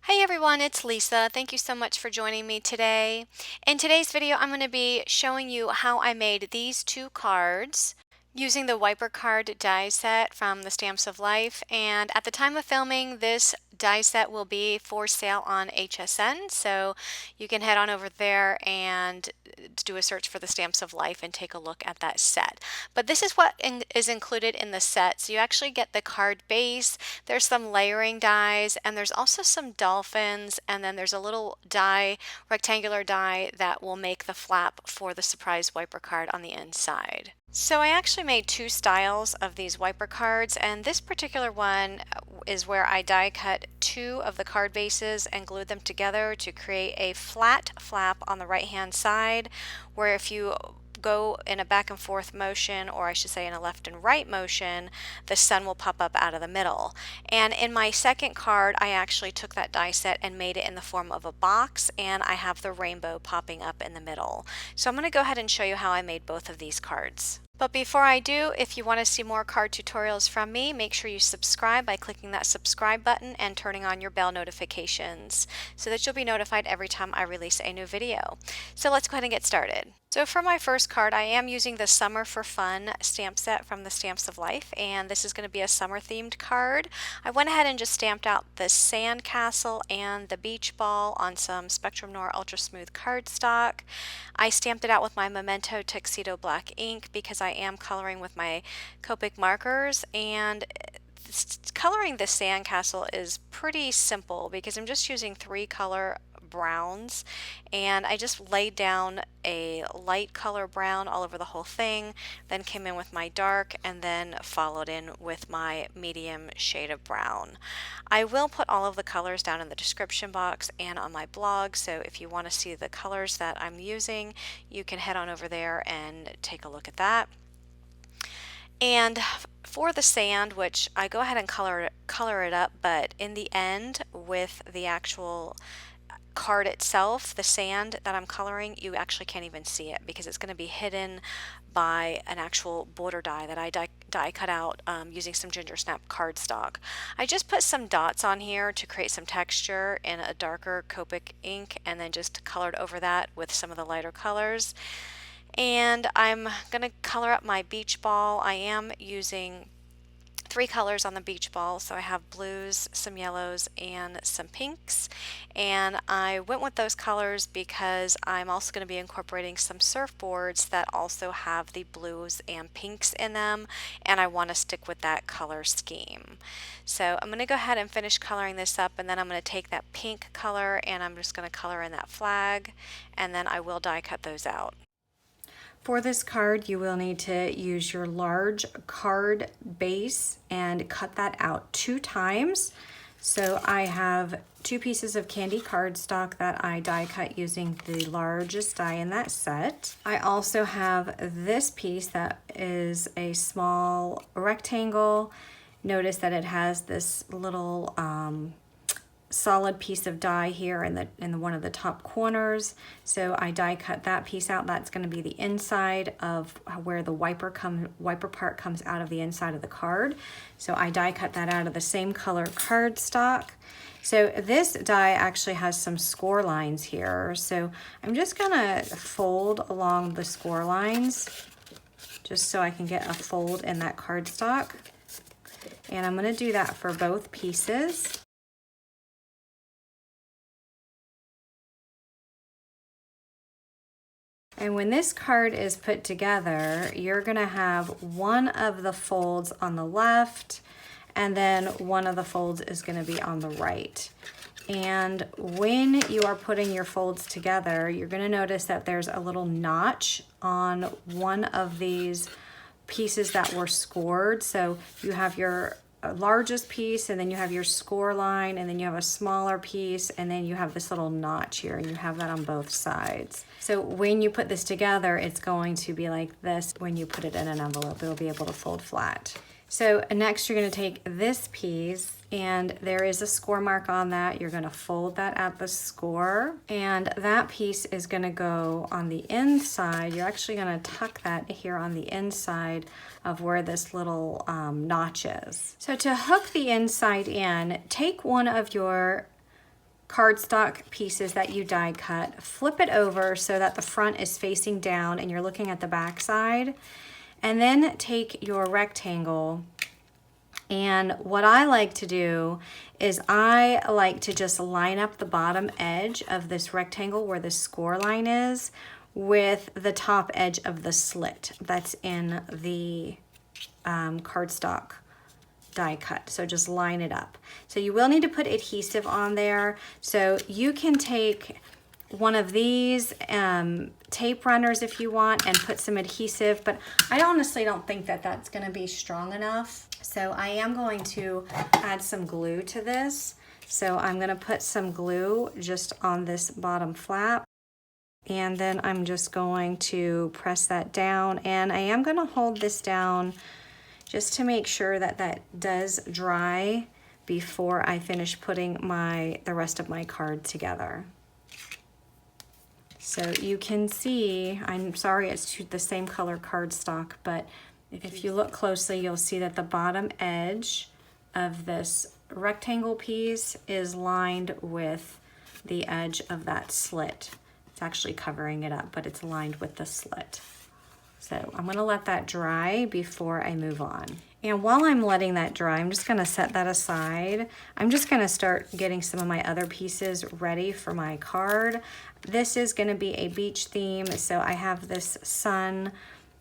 Hey everyone, it's Lisa. Thank you so much for joining me today. In today's video, I'm going to be showing you how I made these two cards using the wiper card die set from the Stamps of Life. And at the time of filming, this die set will be for sale on HSN. So you can head on over there and do a search for the Stamps of Life and take a look at that set. But this is what is included in the set. So you actually get the card base, there's some layering dies, and there's also some dolphins, and then there's a little die, rectangular die that will make the flap for the surprise wiper card on the inside. So I actually made two styles of these wiper cards, and this particular one is where I die cut two of the card bases and glued them together to create a flat flap on the right hand side, where if you go in a back and forth motion, or I should say in a left and right motion, the sun will pop up out of the middle. And in my second card, I actually took that die set and made it in the form of a box, and I have the rainbow popping up in the middle. So I'm going to go ahead and show you how I made both of these cards. But before I do, if you want to see more card tutorials from me, make sure you subscribe by clicking that subscribe button and turning on your bell notifications so that you'll be notified every time I release a new video. So let's go ahead and get started. So for my first card, I am using the Summer for Fun stamp set from the Stamps of Life, and this is going to be a summer themed card. I went ahead and just stamped out the Sandcastle and the beach ball on some Spectrum Noir Ultra Smooth cardstock. I stamped it out with my Memento Tuxedo black ink because I am coloring with my Copic markers, and coloring the Sandcastle is pretty simple because I'm just using three color browns, and I just laid down a light color brown all over the whole thing, then came in with my dark, and then followed in with my medium shade of brown. I will put all of the colors down in the description box and on my blog, so if you want to see the colors that I'm using, you can head on over there and take a look at that. And for the sand, which I go ahead and color it up, but in the end with the actual card itself, the sand that I'm coloring, you actually can't even see it because it's going to be hidden by an actual border die that I die cut out using some ginger snap cardstock. I just put some dots on here to create some texture in a darker Copic ink, and then just colored over that with some of the lighter colors. And I'm going to color up my beach ball. I am using three colors on the beach ball, so I have blues, some yellows, and some pinks, and I went with those colors because I'm also going to be incorporating some surfboards that also have the blues and pinks in them, and I want to stick with that color scheme. So I'm going to go ahead and finish coloring this up, and then I'm going to take that pink color and I'm just going to color in that flag, and then I will die cut those out. For this card, you will need to use your large card base and cut that out 2 times. So I have 2 pieces of candy cardstock that I die cut using the largest die in that set. I also have this piece that is a small rectangle. Notice that it has this little solid piece of die here in the one of the top corners, so I die cut that piece out. That's going to be the inside of where the wiper part comes out of the inside of the card, so I die cut that out of the same color cardstock. So this die actually has some score lines here, so I'm just gonna fold along the score lines just so I can get a fold in that cardstock, and I'm going to do that for both pieces. And when this card is put together, you're gonna have one of the folds on the left, and then one of the folds is gonna be on the right. And when you are putting your folds together, you're gonna notice that there's a little notch on one of these pieces that were scored. So you have your largest piece, and then you have your score line, and then you have a smaller piece, and then you have this little notch here, and you have that on both sides. So when you put this together, it's going to be like this. When you put it in an envelope, it'll be able to fold flat. So next you're going to take this piece, and there is a score mark on that. You're going to fold that at the score, and that piece is going to go on the inside. You're actually going to tuck that here on the inside of where this little notch is. So to hook the inside in, take one of your cardstock pieces that you die cut, flip it over so that the front is facing down and you're looking at the back side. And then take your rectangle, and what I like to do is I like to just line up the bottom edge of this rectangle where the score line is with the top edge of the slit that's in the cardstock die cut. So just line it up. So you will need to put adhesive on there. So you can take one of these tape runners if you want and put some adhesive, but I honestly don't think that that's going to be strong enough. So I am going to add some glue to this. So I'm going to put some glue just on this bottom flap, and then I'm just going to press that down, and I am going to hold this down just to make sure that that does dry before I finish putting the rest of my card together. So you can see, I'm sorry it's the same color cardstock, but if you look closely, you'll see that the bottom edge of this rectangle piece is lined with the edge of that slit. It's actually covering it up, but it's lined with the slit. So I'm gonna let that dry before I move on. And while I'm letting that dry, I'm just gonna set that aside. I'm just gonna start getting some of my other pieces ready for my card. This is gonna be a beach theme, so I have this sun,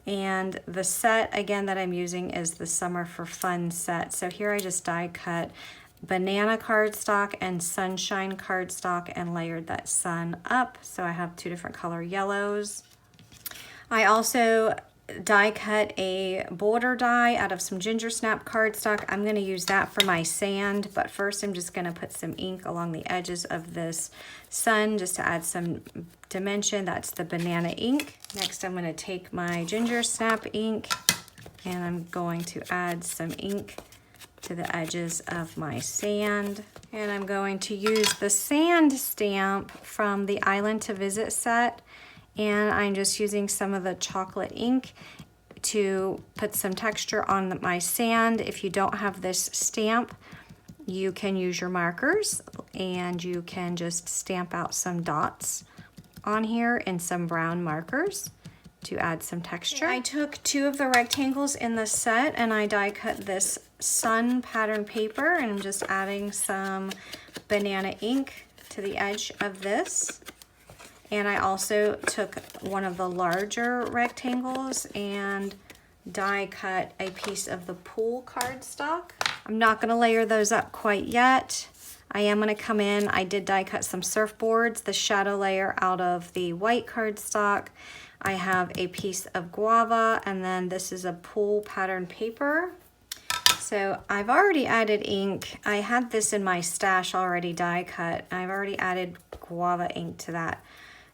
and the set again that I'm using is the Summer for Fun set. So here I just die cut banana cardstock and sunshine cardstock and layered that sun up. So I have two different color yellows. I also die cut a border die out of some ginger snap cardstock. I'm going to use that for my sand, but first I'm just going to put some ink along the edges of this sun just to add some dimension. That's the banana ink. Next I'm going to take my ginger snap ink and I'm going to add some ink to the edges of my sand. And I'm going to use the sand stamp from the Island to Visit set. And I'm just using some of the chocolate ink to put some texture on my sand. If you don't have this stamp, you can use your markers and you can just stamp out some dots on here in some brown markers to add some texture. I took two of the rectangles in the set and I die cut this sun pattern paper, and I'm just adding some banana ink to the edge of this. And I also took one of the larger rectangles and die cut a piece of the pool cardstock. I'm not gonna layer those up quite yet. I am gonna come in, I did die cut some surfboards, the shadow layer out of the white cardstock. I have a piece of guava, and then this is a pool pattern paper. So I've already added ink. I had this in my stash already die cut. I've already added guava ink to that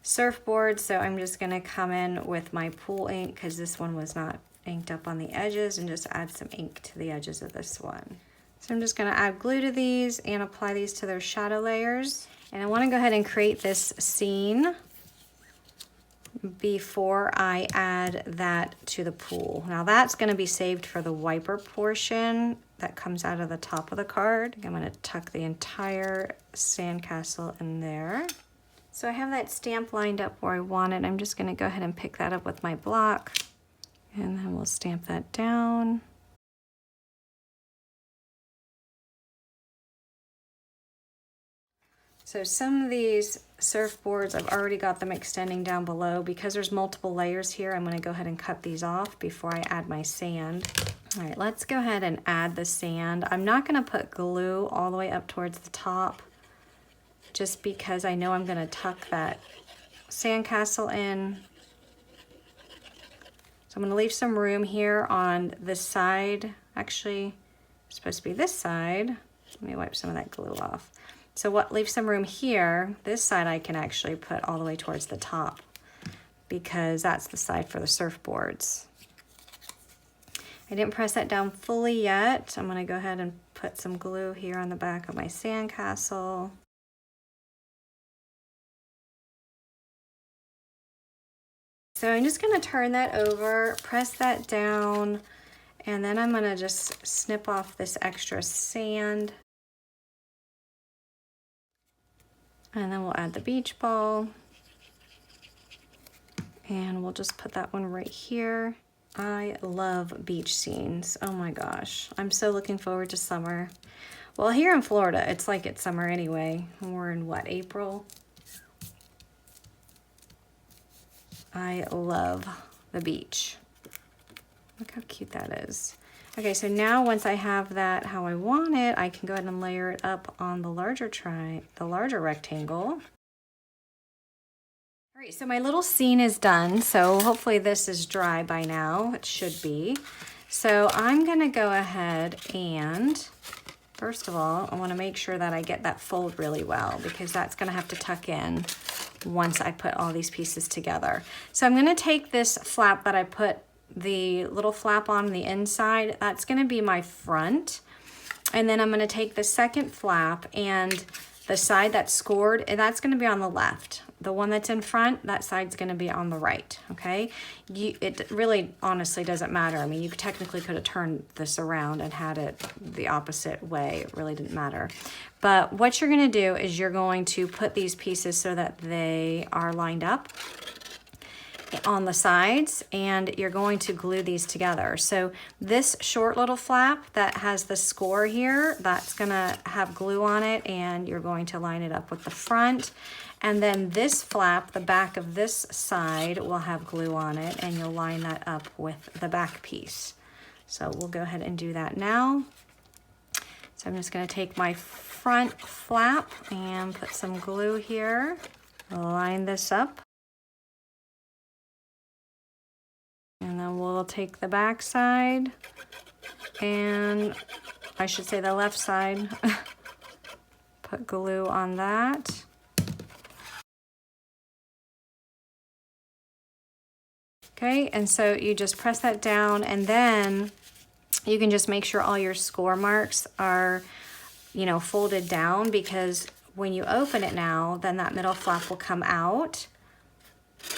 surfboard, so I'm just gonna come in with my pool ink because this one was not inked up on the edges, and just add some ink to the edges of this one. So I'm just gonna add glue to these and apply these to their shadow layers. And I wanna go ahead and create this scene before I add that to the pool. Now that's gonna be saved for the wiper portion that comes out of the top of the card. I'm gonna tuck the entire sandcastle in there. So I have that stamp lined up where I want it. I'm just gonna go ahead and pick that up with my block, and then we'll stamp that down. So some of these surfboards, I've already got them extending down below. Because there's multiple layers here, I'm gonna go ahead and cut these off before I add my sand. All right, let's go ahead and add the sand. I'm not gonna put glue all the way up towards the top, just because I know I'm gonna tuck that sandcastle in. So I'm gonna leave some room here on this side. Actually, it's supposed to be this side. Let me wipe some of that glue off. So leave some room here. This side I can actually put all the way towards the top because that's the side for the surfboards. I didn't press that down fully yet. I'm gonna go ahead and put some glue here on the back of my sandcastle. So I'm just gonna turn that over, press that down, and then I'm gonna just snip off this extra sand. And then we'll add the beach ball. And we'll just put that one right here. I love beach scenes. Oh my gosh. I'm so looking forward to summer. Well, here in Florida, it's like it's summer anyway. We're in what, April? I love the beach. Look how cute that is. Okay, so now once I have that how I want it, I can go ahead and layer it up on the larger rectangle. All right, so my little scene is done. So hopefully this is dry by now. It should be. So I'm gonna go ahead and, first of all, I wanna make sure that I get that fold really well because that's gonna have to tuck in once I put all these pieces together. So I'm gonna take this flap that I put the little flap on the inside, that's gonna be my front. And then I'm gonna take the second flap and the side that's scored, and that's gonna be on the left. The one that's in front, that side's gonna be on the right, okay? It really honestly doesn't matter. I mean, you technically could have turned this around and had it the opposite way. It really didn't matter. But what you're gonna do is you're going to put these pieces so that they are lined up on the sides, and you're going to glue these together. So this short little flap that has the score here, that's gonna have glue on it, and you're going to line it up with the front. And then this flap, the back of this side, will have glue on it, and you'll line that up with the back piece. So we'll go ahead and do that now. So I'm just gonna take my front flap and put some glue here, line this up. And then we'll take the back side, and I should say the left side, put glue on that. Okay, and so you just press that down, and then you can just make sure all your score marks are, you know, folded down, because when you open it now, then that middle flap will come out.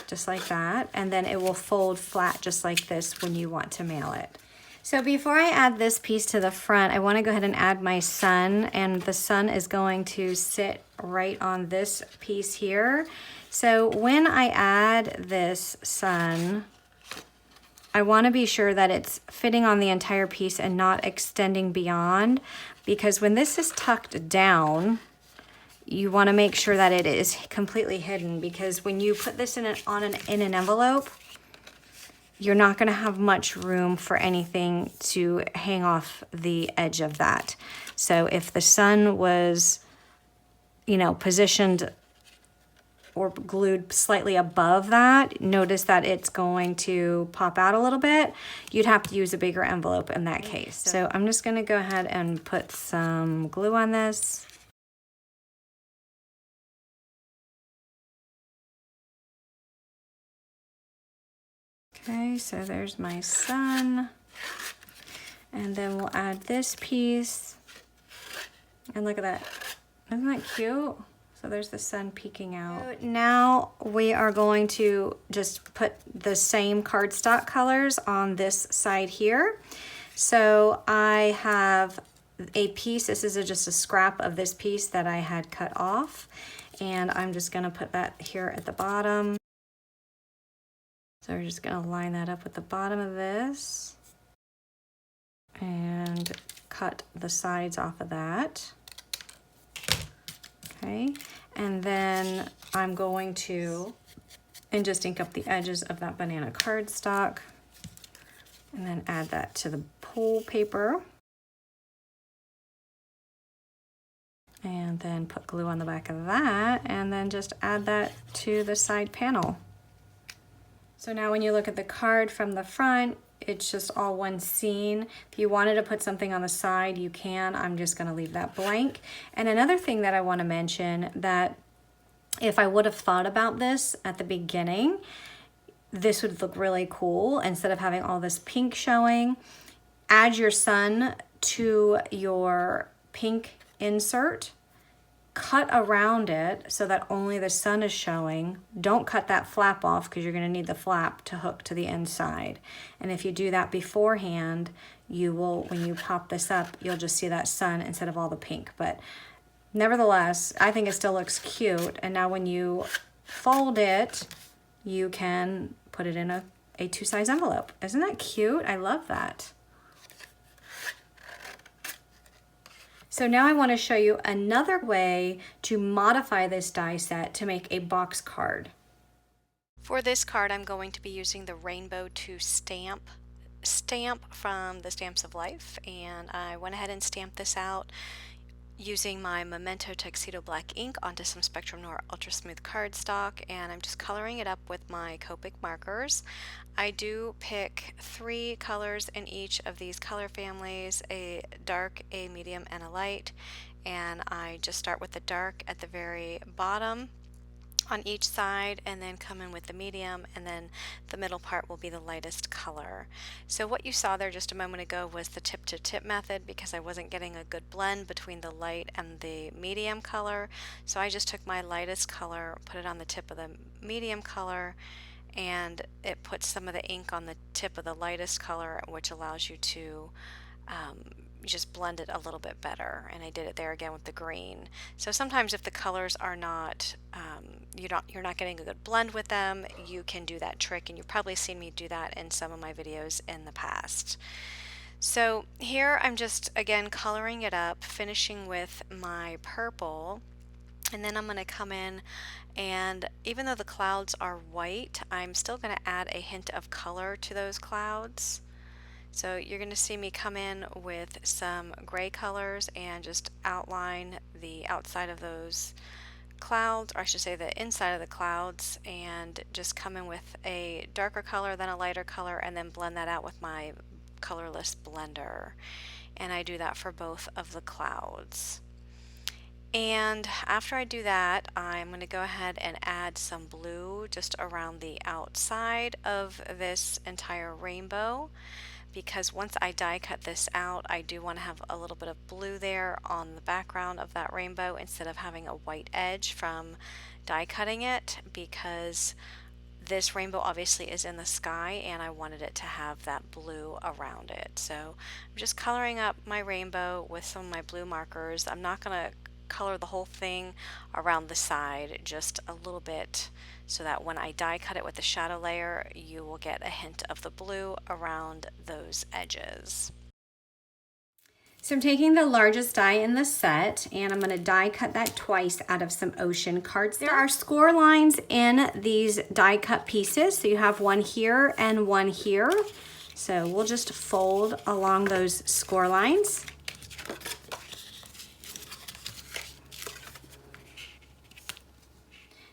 Just like that, and then it will fold flat just like this when you want to mail it. So before I add this piece to the front, I want to go ahead and add my sun, and the sun is going to sit right on this piece here. So when I add this sun, I want to be sure that it's fitting on the entire piece and not extending beyond, because when this is tucked down, you want to make sure that it is completely hidden, because when you put this in an envelope, you're not going to have much room for anything to hang off the edge of that. So if the sun was, you know, positioned or glued slightly above that, notice that it's going to pop out a little bit. You'd have to use a bigger envelope in that case. So I'm just going to go ahead and put some glue on this. Okay, so there's my sun. And then we'll add this piece. And look at that. Isn't that cute? So there's the sun peeking out. Now we are going to just put the same cardstock colors on this side here. So I have a piece, this is just a scrap of this piece that I had cut off. And I'm just gonna put that here at the bottom. So we're just gonna line that up with the bottom of this and cut the sides off of that. Okay, and then I'm going to, and just ink up the edges of that banana cardstock, and then add that to the pull paper. And then put glue on the back of that, and then just add that to the side panel. So now when you look at the card from the front, it's just all one scene. If you wanted to put something on the side, you can. I'm just gonna leave that blank. And another thing that I wanna mention, that if I would have thought about this at the beginning, this would look really cool. Instead of having all this pink showing, add your sun to your pink insert, cut around it so that only the sun is showing. Don't cut that flap off, because you're going to need the flap to hook to the inside. And if you do that beforehand, you will, when you pop this up, you'll just see that sun instead of all the pink. But nevertheless, I think it still looks cute. And now when you fold it, you can put it in a A2 size envelope. Isn't that cute? I love that. So now I want to show you another way to modify this die set to make a box card. For this card, I'm going to be using the Rainbow to stamp from the Stamps of Life, and I went ahead and stamped this out using my Memento Tuxedo Black ink onto some Spectrum Noir Ultra Smooth cardstock, and I'm just coloring it up with my Copic markers. I do pick 3 colors in each of these color families, a dark, a medium, and a light, and I just start with the dark at the very bottom on each side and then come in with the medium, and then the middle part will be the lightest color. So what you saw there just a moment ago was the tip to tip method, because I wasn't getting a good blend between the light and the medium color. So I just took my lightest color, put it on the tip of the medium color, and it puts some of the ink on the tip of the lightest color, which allows you to just blend it a little bit better. And I did it there again with the green. So sometimes if the colors are not, you're not getting a good blend with them, you can do that trick, and you've probably seen me do that in some of my videos in the past. So here I'm just again coloring it up, finishing with my purple, and then I'm going to come in, and even though the clouds are white, I'm still going to add a hint of color to those clouds. So you're going to see me come in with some gray colors and just outline the outside of those clouds, or I should say the inside of the clouds, and just come in with a darker color, then a lighter color, and then blend that out with my colorless blender. And I do that for both of the clouds. And after I do that, I'm going to go ahead and add some blue just around the outside of this entire rainbow, because once I die cut this out, I do want to have a little bit of blue there on the background of that rainbow instead of having a white edge from die cutting it, because this rainbow obviously is in the sky and I wanted it to have that blue around it. So I'm just coloring up my rainbow with some of my blue markers. I'm not going to color the whole thing around the side, just a little bit, so that when I die cut it with the shadow layer, you will get a hint of the blue around those edges. So I'm taking the largest die in the set, and I'm going to die cut that twice out of some ocean cardstock. There are score lines in these die cut pieces, so you have one here and one here. So we'll just fold along those score lines.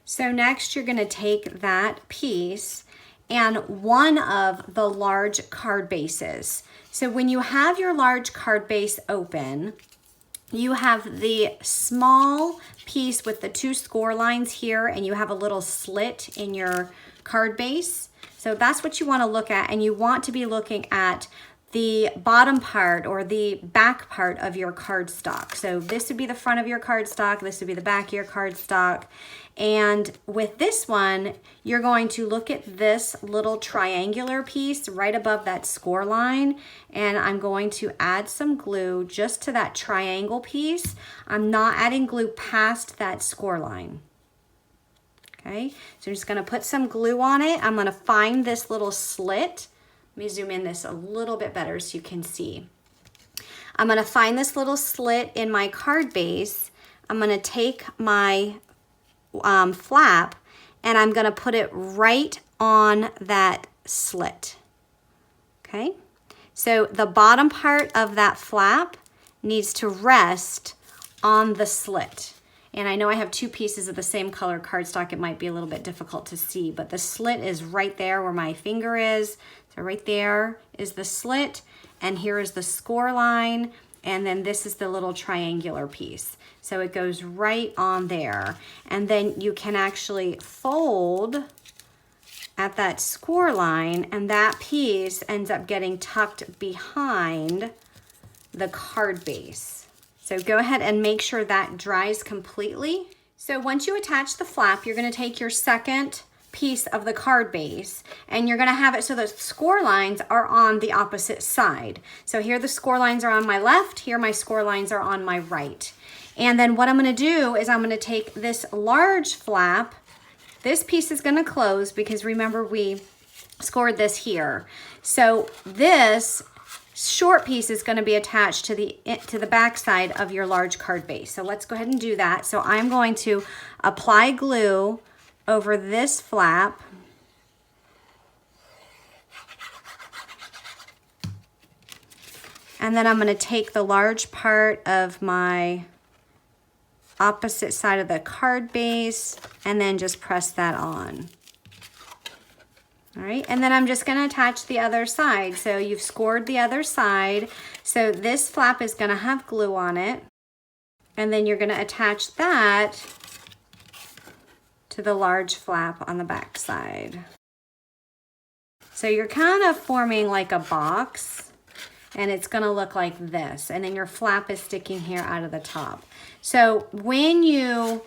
So next you're going to take that piece and one of the large card bases. So when you have your large card base open, you have the small piece with the 2 score lines here, and you have a little slit in your card base. So that's what you want to look at, and you want to be looking at the bottom part or the back part of your cardstock. So this would be the front of your cardstock, this would be the back of your cardstock. And with this one, you're going to look at this little triangular piece right above that score line, and I'm going to add some glue just to that triangle piece. I'm not adding glue past that score line. Okay, so I'm just gonna put some glue on it. I'm gonna find this little slit. Let me zoom in this a little bit better so you can see. I'm gonna find this little slit in my card base. I'm gonna take my flap and I'm gonna put it right on that slit. Okay, so the bottom part of that flap needs to rest on the slit. And I know I have 2 pieces of the same color cardstock. It might be a little bit difficult to see, but the slit is right there where my finger is. So right there is the slit, and here is the score line, and then this is the little triangular piece. So it goes right on there. And then you can actually fold at that score line, and that piece ends up getting tucked behind the card base. So go ahead and make sure that dries completely. So once you attach the flap, you're gonna take your second piece of the card base and you're gonna have it so the score lines are on the opposite side. So here the score lines are on my left, here my score lines are on my right. And then what I'm gonna do is I'm gonna take this large flap. This piece is gonna close because remember we scored this here. So this short piece is going to be attached to the back side of your large card base. So let's go ahead and do that. So I'm going to apply glue over this flap. And then I'm going to take the large part of my opposite side of the card base and then just press that on. All right, and then I'm just gonna attach the other side. So you've scored the other side. So this flap is gonna have glue on it. And then you're gonna attach that to the large flap on the back side. So you're kind of forming like a box, and it's gonna look like this. And then your flap is sticking here out of the top. So when you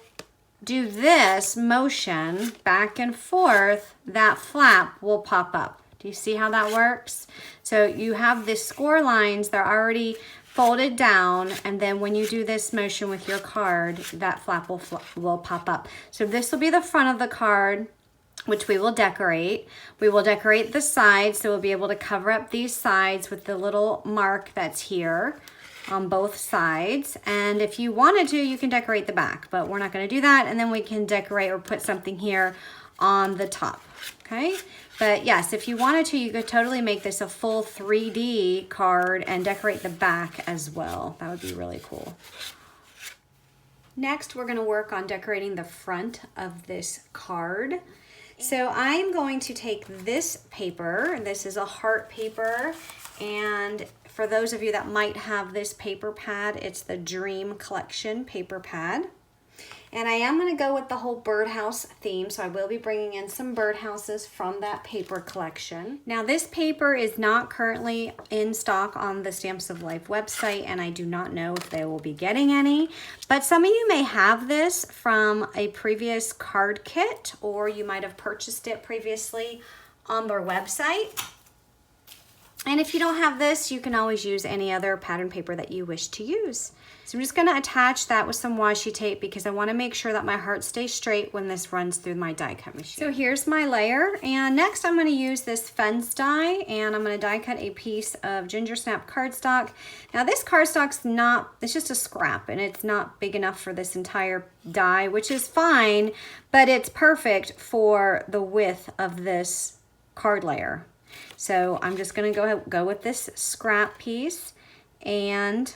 do this motion back and forth, that flap will pop up. Do you see how that works? So you have the score lines, they're already folded down, and then when you do this motion with your card, that flap will pop up. So this will be the front of the card, which we will decorate. We will decorate the sides, so we'll be able to cover up these sides with the little mark that's here on both sides. And if you wanted to, you can decorate the back, but we're not gonna do that. And then we can decorate or put something here on the top, okay? But yes, if you wanted to, you could totally make this a full 3D card and decorate the back as well. That would be really cool. Next, we're gonna work on decorating the front of this card. So I'm going to take this paper. This is a heart paper, and for those of you that might have this paper pad, it's the Dream Collection paper pad. And I am going to go with the whole birdhouse theme, so I will be bringing in some birdhouses from that paper collection. Now this paper is not currently in stock on the Stamps of Life website, and I do not know if they will be getting any, but some of you may have this from a previous card kit, or you might have purchased it previously on their website. And if you don't have this, you can always use any other pattern paper that you wish to use. So I'm just gonna attach that with some washi tape because I wanna make sure that my heart stays straight when this runs through my die cut machine. So here's my layer, and next I'm gonna use this fence die, and I'm gonna die cut a piece of ginger snap cardstock. Now this cardstock's not, it's just a scrap, and it's not big enough for this entire die, which is fine, but it's perfect for the width of this card layer. So I'm just gonna go with this scrap piece, and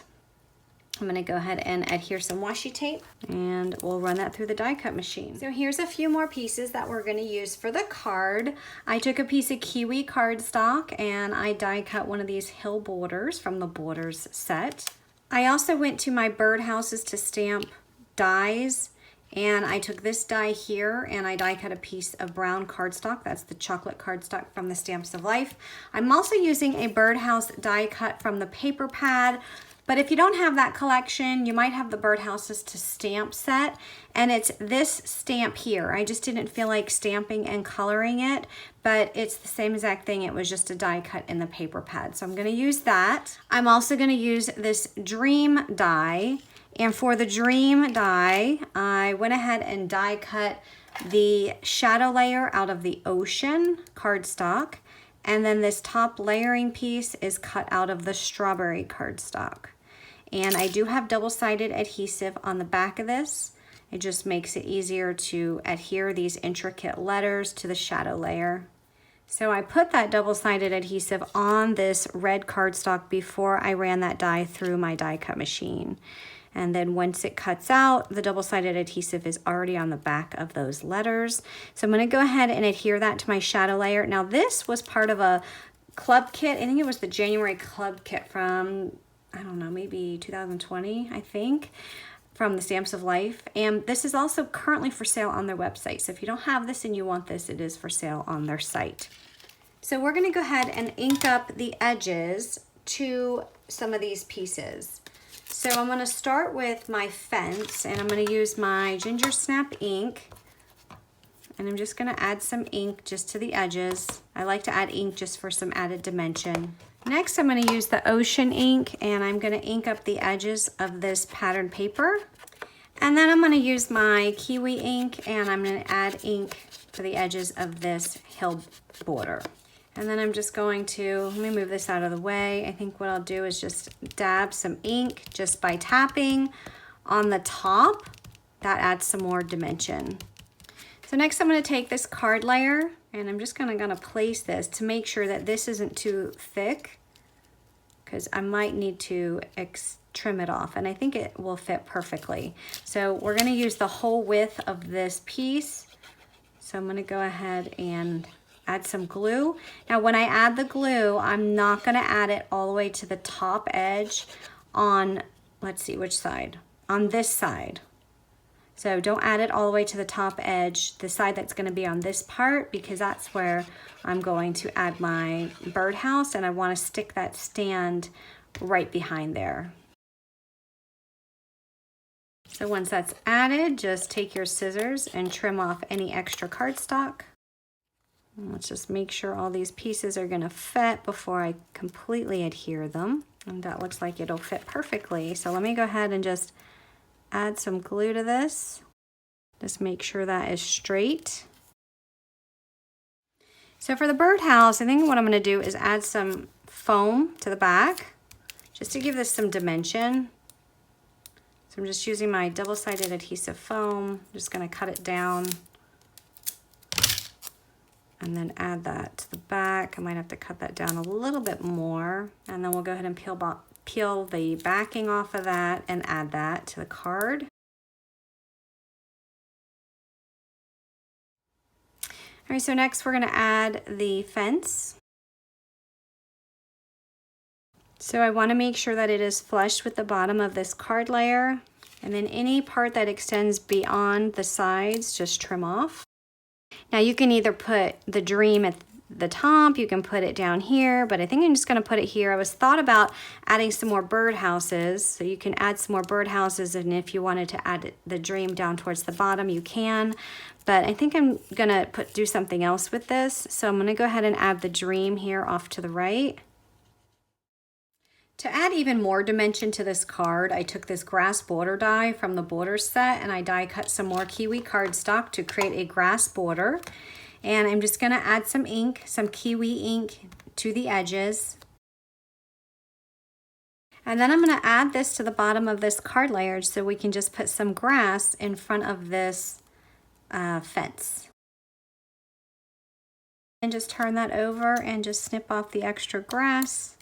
I'm gonna go ahead and adhere some washi tape, and we'll run that through the die cut machine. So here's a few more pieces that we're gonna use for the card. I took a piece of kiwi cardstock and I die cut one of these hill borders from the Borders set. I also went to my birdhouses to stamp dies, and I took this die here and I die cut a piece of brown cardstock. That's the chocolate cardstock from the Stamps of Life. I'm also using a birdhouse die cut from the paper pad, but if you don't have that collection, you might have the birdhouses to stamp set, and it's this stamp here. I just didn't feel like stamping and coloring it, but it's the same exact thing. It was just a die cut in the paper pad. So I'm gonna use that. I'm also gonna use this Dream die. And for the Dream die, I went ahead and die cut the shadow layer out of the Ocean cardstock. And then this top layering piece is cut out of the Strawberry cardstock. And I do have double-sided adhesive on the back of this. It just makes it easier to adhere these intricate letters to the shadow layer. So I put that double-sided adhesive on this red cardstock before I ran that die through my die cut machine. And then once it cuts out, the double-sided adhesive is already on the back of those letters. So I'm gonna go ahead and adhere that to my shadow layer. Now this was part of a club kit. I think it was the January club kit from, I don't know, maybe 2020, I think, from the Stamps of Life. And this is also currently for sale on their website. So if you don't have this and you want this, it is for sale on their site. So we're gonna go ahead and ink up the edges to some of these pieces. So I'm gonna start with my fence, and I'm gonna use my ginger snap ink, and I'm just gonna add some ink just to the edges. I like to add ink just for some added dimension. Next, I'm gonna use the Ocean ink, and I'm gonna ink up the edges of this pattern paper. And then I'm gonna use my Kiwi ink and I'm gonna add ink to the edges of this hill border. And then I'm just going to, let me move this out of the way. I think what I'll do is just dab some ink just by tapping on the top. That adds some more dimension. So next I'm gonna take this card layer and I'm just gonna place this to make sure that this isn't too thick, because I might need to trim it off, and I think it will fit perfectly. So we're gonna use the whole width of this piece. So I'm gonna go ahead and add some glue. Now when I add the glue, I'm not gonna add it all the way to the top edge on, let's see, which side? On this side. So don't add it all the way to the top edge, the side that's gonna be on this part, because that's where I'm going to add my birdhouse, and I wanna stick that stand right behind there. So once that's added, just take your scissors and trim off any extra cardstock. Let's just make sure all these pieces are gonna fit before I completely adhere them. And that looks like it'll fit perfectly. So let me go ahead and just add some glue to this. Just make sure that is straight. So for the birdhouse, I think what I'm gonna do is add some foam to the back, just to give this some dimension. So I'm just using my double-sided adhesive foam. I'm just gonna cut it down and then add that to the back. I might have to cut that down a little bit more. And then we'll go ahead and peel the backing off of that and add that to the card. All right, so next we're gonna add the fence. So I wanna make sure that it is flush with the bottom of this card layer, and then any part that extends beyond the sides, just trim off. Now you can either put the dream at the top, you can put it down here, but I think I'm just gonna put it here. I was thought about adding some more birdhouses, so you can add some more birdhouses, and if you wanted to add the dream down towards the bottom, you can. But I think I'm gonna do something else with this. So I'm gonna go ahead and add the dream here off to the right. To add even more dimension to this card, I took this grass border die from the border set and I die cut some more Kiwi cardstock to create a grass border. And I'm just gonna add some ink, some Kiwi ink to the edges. And then I'm gonna add this to the bottom of this card layer so we can just put some grass in front of this fence. And just turn that over and just snip off the extra grass.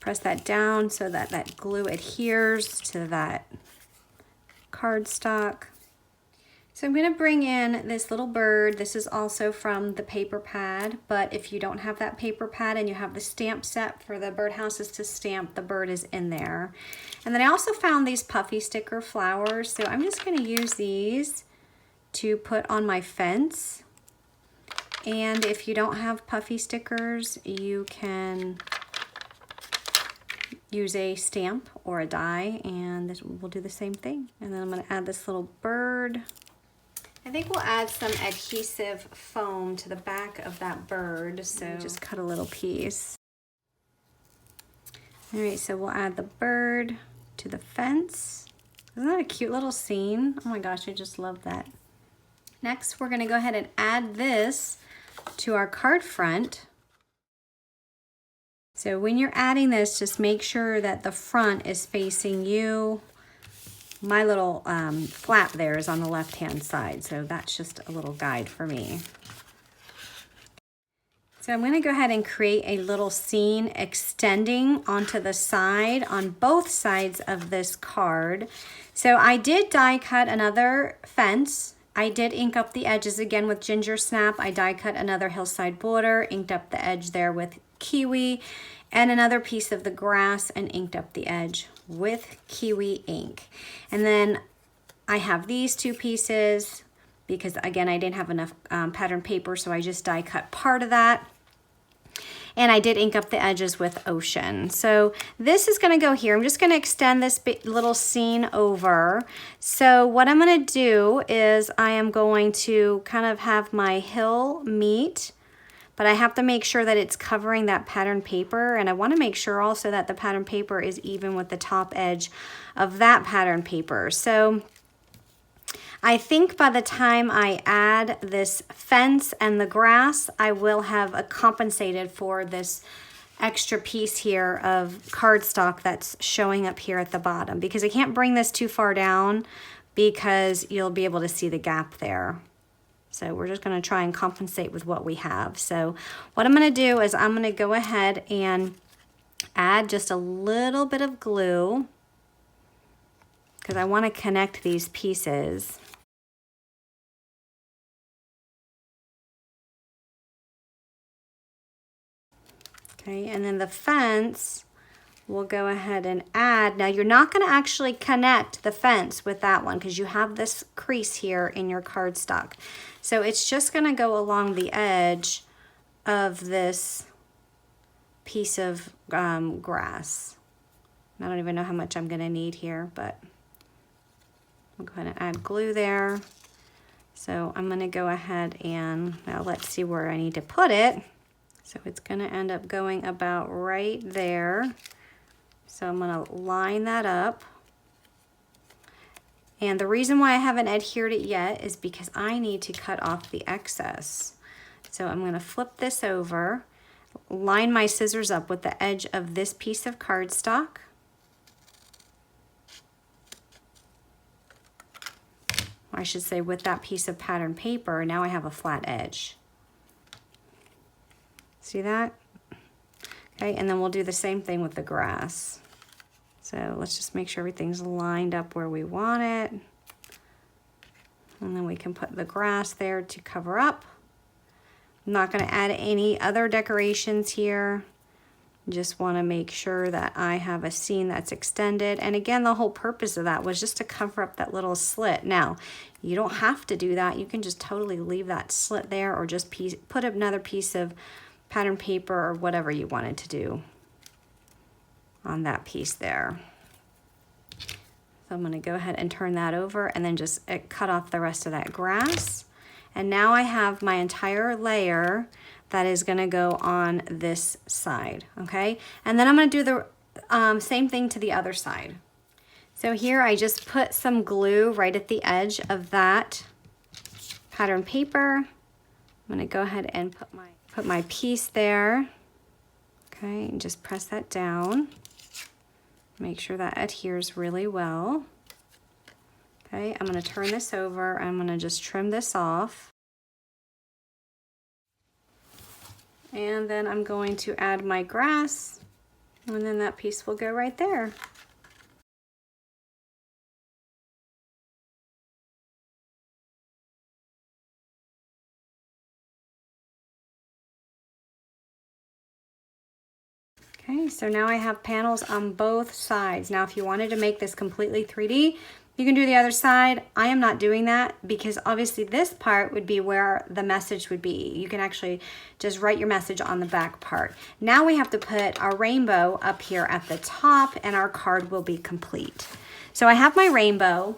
Press that down so that that glue adheres to that cardstock. So I'm gonna bring in this little bird. This is also from the paper pad, but if you don't have that paper pad and you have the stamp set for the birdhouses to stamp, the bird is in there. And then I also found these puffy sticker flowers, so I'm just gonna use these to put on my fence. And if you don't have puffy stickers, you can use a stamp or a die, and this will do the same thing. And then I'm gonna add this little bird. I think we'll add some adhesive foam to the back of that bird, so just cut a little piece. All right, so we'll add the bird to the fence. Isn't that a cute little scene? Oh my gosh, I just love that. Next, we're gonna go ahead and add this to our card front. So when you're adding this, just make sure that the front is facing you. My little flap there is on the left-hand side, so that's just a little guide for me. So I'm gonna go ahead and create a little scene extending onto the side on both sides of this card. So I did die cut another fence. I did ink up the edges again with ginger snap. I die cut another hillside border, inked up the edge there with Kiwi, and another piece of the grass and inked up the edge with Kiwi ink. And then I have these two pieces because again, I didn't have enough pattern paper, so I just die cut part of that. And I did ink up the edges with Ocean. So this is gonna go here. I'm just gonna extend this little scene over. So what I'm gonna do is I am going to kind of have my hill meet but I have to make sure that it's covering that pattern paper, and I want to make sure also that the pattern paper is even with the top edge of that pattern paper. So I think by the time I add this fence and the grass, I will have compensated for this extra piece here of cardstock that's showing up here at the bottom, because I can't bring this too far down because you'll be able to see the gap there. So we're just going to try and compensate with what we have. So what I'm going to do is I'm going to go ahead and add just a little bit of glue, because I want to connect these pieces. Okay, and then the fence, we'll go ahead and add. Now you're not going to actually connect the fence with that one because you have this crease here in your cardstock. So it's just going to go along the edge of this piece of grass. I don't even know how much I'm going to need here, but I'm going to add glue there. So I'm going to go ahead and now let's see where I need to put it. So it's going to end up going about right there. So I'm going to line that up. And the reason why I haven't adhered it yet is because I need to cut off the excess. So I'm going to flip this over, line my scissors up with the edge of this piece of cardstock. Or I should say with that piece of pattern paper. Now I have a flat edge. See that? Okay, and then we'll do the same thing with the grass. So let's just make sure everything's lined up where we want it. And then we can put the grass there to cover up. I'm not going to add any other decorations here. Just want to make sure that I have a seam that's extended. And again, the whole purpose of that was just to cover up that little slit. Now, you don't have to do that. You can just totally leave that slit there, or just put another piece of pattern paper or whatever you wanted to do on that piece there. So I'm going to go ahead and turn that over and then just cut off the rest of that grass. And now I have my entire layer that is going to go on this side, okay? And then I'm going to do the same thing to the other side. So here I just put some glue right at the edge of that pattern paper. I'm going to go ahead and put my piece there, okay, and just press that down. Make sure that adheres really well. Okay, I'm going to turn this over. I'm going to just trim this off. And then I'm going to add my grass, and then that piece will go right there. Okay, so now I have panels on both sides. Now, if you wanted to make this completely 3D, you can do the other side. I am not doing that because obviously this part would be where the message would be. You can actually just write your message on the back part. Now we have to put our rainbow up here at the top and our card will be complete. So I have my rainbow.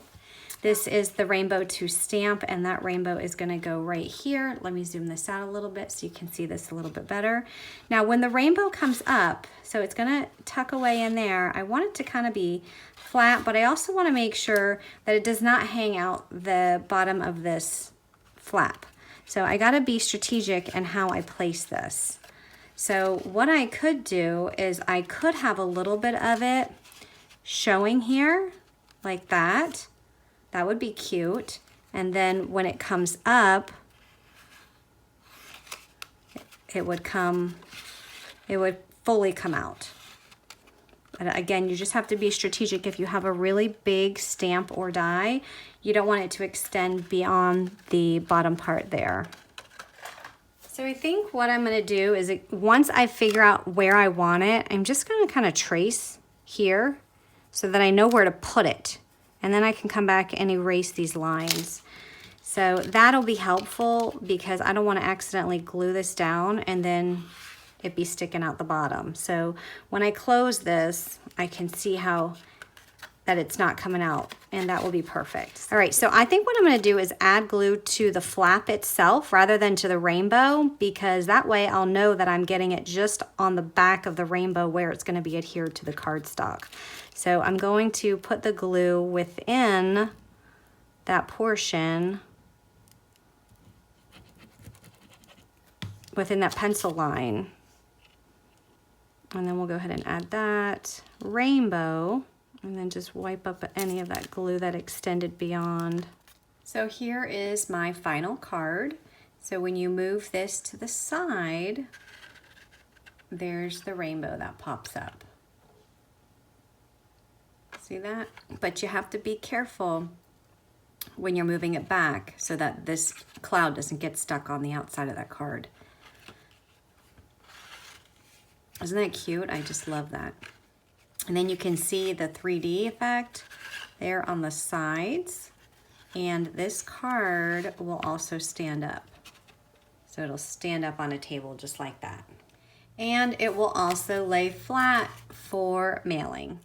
This is the rainbow to stamp, and that rainbow is going to go right here. Let me zoom this out a little bit so you can see this a little bit better. Now, when the rainbow comes up, so it's going to tuck away in there, I want it to kind of be flat, but I also want to make sure that it does not hang out the bottom of this flap. So I got to be strategic in how I place this. So what I could do is I could have a little bit of it showing here like that. That would be cute. And then when it comes up, it would fully come out. But again, you just have to be strategic. If you have a really big stamp or die, you don't want it to extend beyond the bottom part there. So I think what I'm going to do is once I figure out where I want it, I'm just going to kind of trace here so that I know where to put it. And then I can come back and erase these lines. So that'll be helpful because I don't want to accidentally glue this down and then it be sticking out the bottom. So when I close this, I can see how that it's not coming out, and that will be perfect. All right, so I think what I'm gonna do is add glue to the flap itself rather than to the rainbow, because that way I'll know that I'm getting it just on the back of the rainbow where it's gonna be adhered to the cardstock. So I'm going to put the glue within that portion, within that pencil line. And then we'll go ahead and add that rainbow, and then just wipe up any of that glue that extended beyond. So here is my final card. So when you move this to the side, there's the rainbow that pops up. See that? But you have to be careful when you're moving it back so that this cloud doesn't get stuck on the outside of that card. Isn't that cute? I just love that. And then you can see the 3D effect there on the sides. And this card will also stand up. So it'll stand up on a table just like that. And it will also lay flat for mailing.